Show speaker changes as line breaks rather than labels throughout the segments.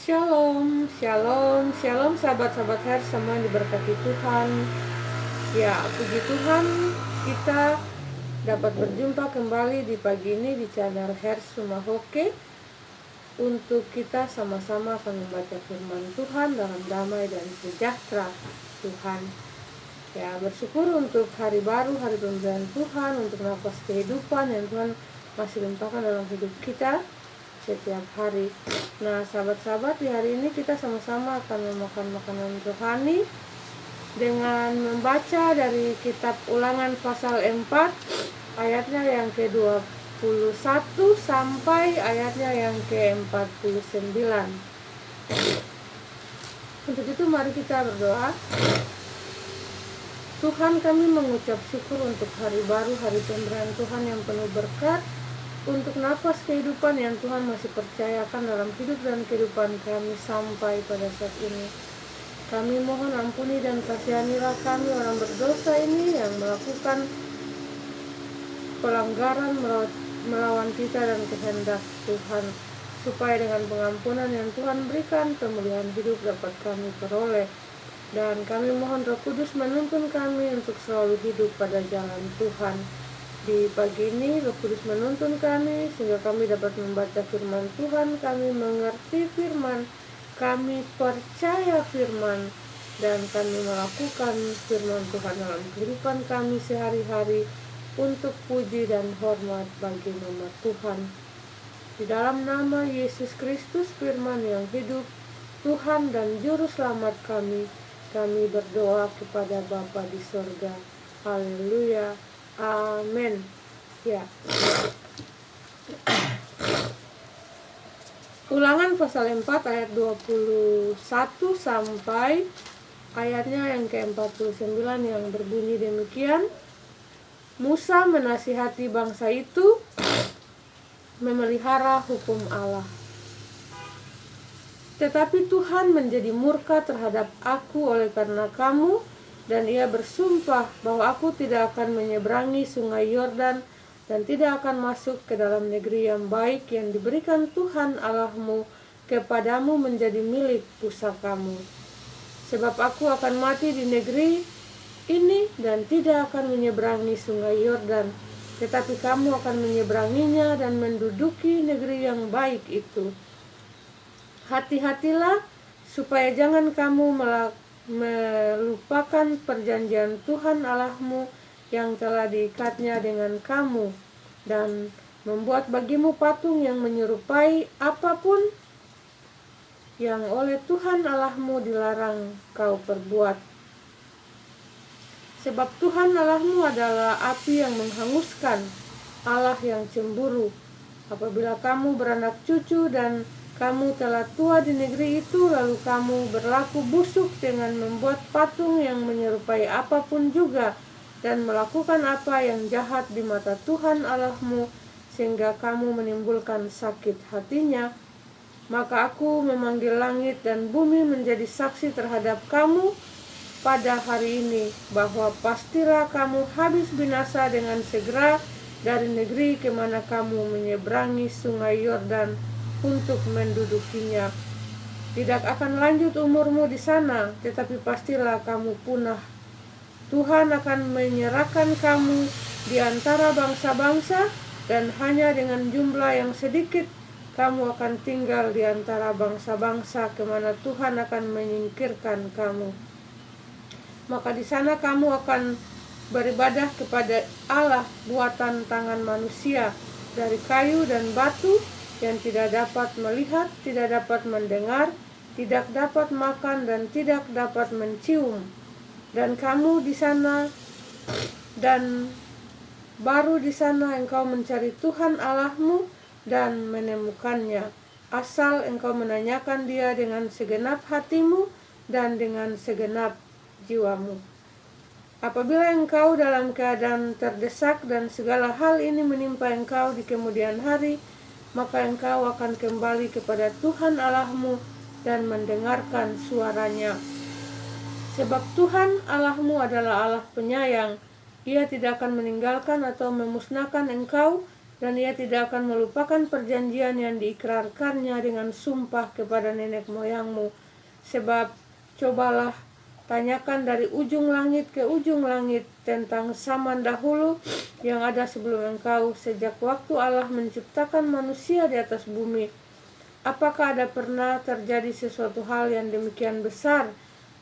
Shalom, shalom, shalom sahabat-sahabat Her semua yang diberkati Tuhan. Ya, puji Tuhan kita dapat berjumpa kembali di pagi ini di channel Her Sumahoke untuk kita sama-sama akan membaca firman Tuhan dalam damai dan sejahtera Tuhan. Ya, bersyukur untuk hari baru, hari pemberian Tuhan, untuk nafas kehidupan yang Tuhan masih limpahkan dalam hidup kita setiap hari. Nah, sahabat-sahabat, di hari ini kita sama-sama akan memakan makanan rohani dengan membaca dari kitab Ulangan pasal 4 ayatnya yang ke-21 sampai ayatnya yang ke-49. Untuk itu mari kita berdoa. Tuhan, kami mengucap syukur untuk hari baru, hari pemberian Tuhan yang penuh berkat, untuk nafas kehidupan yang Tuhan masih percayakan dalam hidup dan kehidupan kami sampai pada saat ini. Kami mohon ampuni dan kasihanilah kami orang berdosa ini yang melakukan pelanggaran melawan kita dan kehendak Tuhan, supaya dengan pengampunan yang Tuhan berikan, kemuliaan hidup dapat kami peroleh. Dan kami mohon Roh Kudus menuntun kami untuk selalu hidup pada jalan Tuhan. Di pagi ini Roh Kudus menuntun kami sehingga kami dapat membaca firman Tuhan, kami mengerti firman, kami percaya firman, dan kami melakukan firman Tuhan dalam kehidupan kami sehari-hari untuk puji dan hormat bagi nama Tuhan. Di dalam nama Yesus Kristus, firman yang hidup, Tuhan dan Juru Selamat kami berdoa kepada Bapa di sorga. Haleluya. Amin. Ya. Ulangan pasal 4 ayat 21 sampai ayatnya yang ke-49 yang berbunyi demikian. Musa menasihati bangsa itu memelihara hukum Allah. Tetapi Tuhan menjadi murka terhadap aku oleh karena kamu, dan ia bersumpah bahwa aku tidak akan menyeberangi sungai Yordan dan tidak akan masuk ke dalam negeri yang baik yang diberikan Tuhan Allahmu kepadamu menjadi milik pusakamu. Sebab aku akan mati di negeri ini dan tidak akan menyeberangi sungai Yordan, tetapi kamu akan menyeberanginya dan menduduki negeri yang baik itu. Hati-hatilah supaya jangan kamu melupakan perjanjian Tuhan Allahmu yang telah diikatnya dengan kamu, dan membuat bagimu patung yang menyerupai apapun yang oleh Tuhan Allahmu dilarang kau perbuat. Sebab Tuhan Allahmu adalah api yang menghanguskan, Allah yang cemburu. Apabila kamu beranak cucu dan kamu telah tua di negeri itu, lalu kamu berlaku busuk dengan membuat patung yang menyerupai apapun juga, dan melakukan apa yang jahat di mata Tuhan Allahmu, sehingga kamu menimbulkan sakit hatinya, maka aku memanggil langit dan bumi menjadi saksi terhadap kamu pada hari ini, bahwa pastilah kamu habis binasa dengan segera dari negeri kemana kamu menyeberangi sungai Yordan untuk mendudukinya. Tidak akan lanjut umurmu di sana, tetapi pastilah kamu punah. Tuhan akan menyerahkan kamu di antara bangsa-bangsa, dan hanya dengan jumlah yang sedikit kamu akan tinggal di antara bangsa-bangsa kemana Tuhan akan menyingkirkan kamu. Maka di sana kamu akan beribadah kepada Allah buatan tangan manusia, dari kayu dan batu, yang tidak dapat melihat, tidak dapat mendengar, tidak dapat makan, dan tidak dapat mencium. Dan kamu di sana, dan baru di sana engkau mencari Tuhan Allahmu dan menemukannya, asal engkau menanyakan Dia dengan segenap hatimu dan dengan segenap jiwamu. Apabila engkau dalam keadaan terdesak dan segala hal ini menimpa engkau di kemudian hari, maka engkau akan kembali kepada Tuhan Allahmu dan mendengarkan suaranya. Sebab Tuhan Allahmu adalah Allah penyayang. Ia tidak akan meninggalkan atau memusnahkan engkau dan ia tidak akan melupakan perjanjian yang diikrarkannya dengan sumpah kepada nenek moyangmu. Sebab cobalah tanyakan dari ujung langit ke ujung langit tentang zaman dahulu yang ada sebelum engkau, sejak waktu Allah menciptakan manusia di atas bumi. Apakah ada pernah terjadi sesuatu hal yang demikian besar?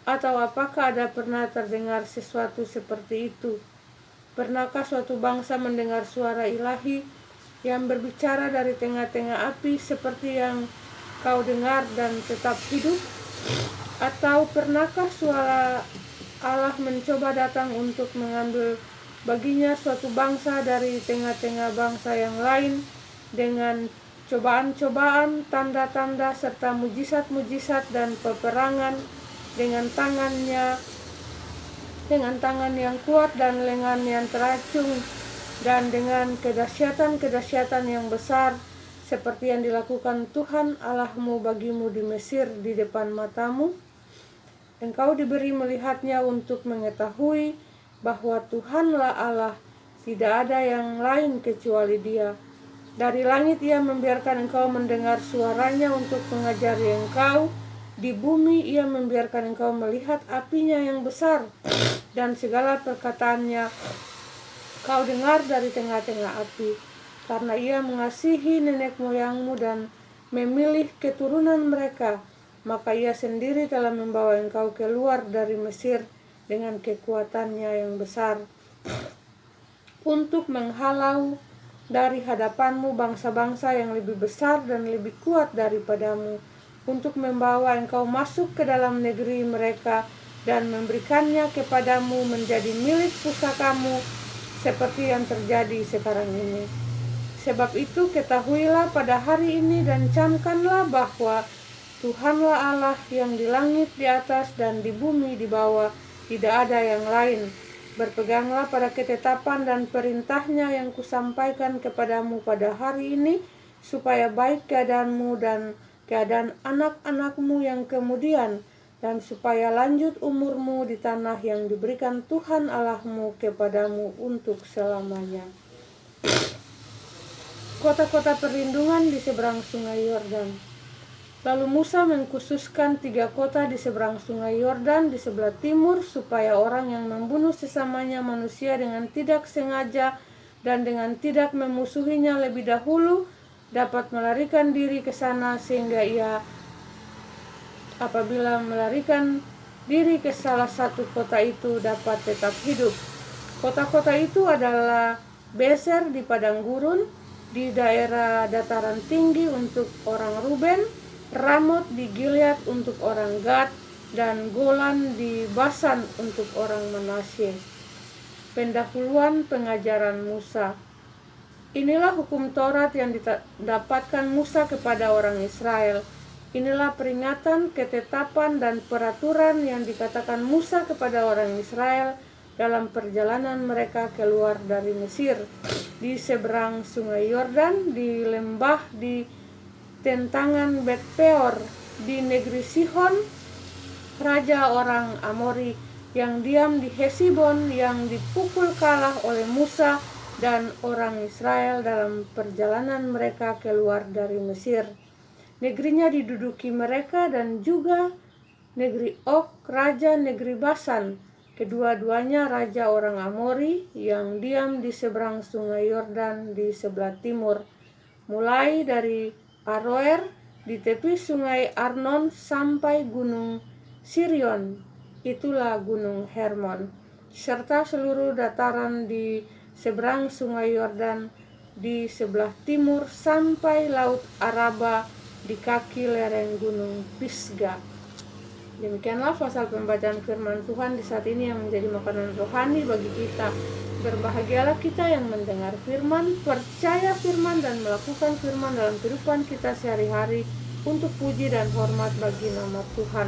Atau apakah ada pernah terdengar sesuatu seperti itu? Pernahkah suatu bangsa mendengar suara ilahi yang berbicara dari tengah-tengah api seperti yang kau dengar dan tetap hidup? Atau pernahkah suara Allah mencoba datang untuk mengambil baginya suatu bangsa dari tengah-tengah bangsa yang lain dengan cobaan-cobaan, tanda-tanda, serta mujizat-mujizat dan peperangan dengan tangan yang kuat dan lengan yang teracung dan dengan kedahsyatan-kedahsyatan yang besar seperti yang dilakukan Tuhan Allahmu bagimu di Mesir di depan matamu? Engkau diberi melihatnya untuk mengetahui bahwa Tuhanlah Allah, tidak ada yang lain kecuali Dia. Dari langit Ia membiarkan engkau mendengar suaranya untuk mengajari engkau. Di bumi Ia membiarkan engkau melihat apinya yang besar, dan segala perkataannya kau dengar dari tengah-tengah api. Karena Ia mengasihi nenek moyangmu dan memilih keturunan mereka, maka Ia sendiri telah membawa engkau keluar dari Mesir dengan kekuatannya yang besar, untuk menghalau dari hadapanmu bangsa-bangsa yang lebih besar dan lebih kuat daripadamu, untuk membawa engkau masuk ke dalam negeri mereka dan memberikannya kepadamu menjadi milik pusakamu, seperti yang terjadi sekarang ini. Sebab itu ketahuilah pada hari ini dan camkanlah bahwa Tuhanlah Allah yang di langit di atas dan di bumi di bawah, tidak ada yang lain. Berpeganglah pada ketetapan dan perintahnya yang kusampaikan kepadamu pada hari ini, supaya baik keadaanmu dan keadaan anak-anakmu yang kemudian, dan supaya lanjut umurmu di tanah yang diberikan Tuhan Allahmu kepadamu untuk selamanya. Kota-kota perlindungan di seberang sungai Yordan. Lalu Musa mengkhususkan 3 kota di seberang sungai Yordan di sebelah timur, supaya orang yang membunuh sesamanya manusia dengan tidak sengaja dan dengan tidak memusuhinya lebih dahulu dapat melarikan diri ke sana, sehingga ia apabila melarikan diri ke salah satu kota itu dapat tetap hidup. Kota-kota itu adalah Beser di padang gurun di daerah dataran tinggi untuk orang Ruben, Ramot di Gilead untuk orang Gad, dan Golan di Basan untuk orang Manasye. Pendahuluan pengajaran Musa. Inilah hukum Taurat yang didapatkan Musa kepada orang Israel. Inilah peringatan, ketetapan, dan peraturan yang dikatakan Musa kepada orang Israel dalam perjalanan mereka keluar dari Mesir, di seberang sungai Yordan, di lembah di tentangan Bet Peor, di negeri Sihon, raja orang Amori, yang diam di Hesibon, yang dipukul kalah oleh Musa dan orang Israel dalam perjalanan mereka keluar dari Mesir. Negerinya diduduki mereka, dan juga negeri Og, raja negeri Basan, kedua-duanya raja orang Amori, yang diam di seberang sungai Yordan di sebelah timur, mulai dari Aroer di tepi sungai Arnon sampai gunung Sirion, itulah gunung Hermon, serta seluruh dataran di seberang sungai Yordan di sebelah timur sampai laut Araba di kaki lereng gunung Pisga. Demikianlah pasal pembacaan firman Tuhan di saat ini yang menjadi makanan rohani bagi kita. Berbahagialah kita yang mendengar firman, percaya firman, dan melakukan firman dalam kehidupan kita sehari-hari untuk puji dan hormat bagi nama Tuhan.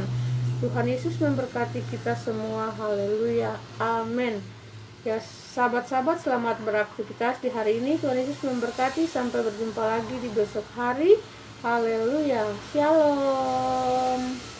Tuhan Yesus memberkati kita semua. Haleluya. Amin. Ya, sahabat-sahabat, selamat beraktivitas di hari ini. Tuhan Yesus memberkati. Sampai berjumpa lagi di besok hari. Haleluya. Shalom.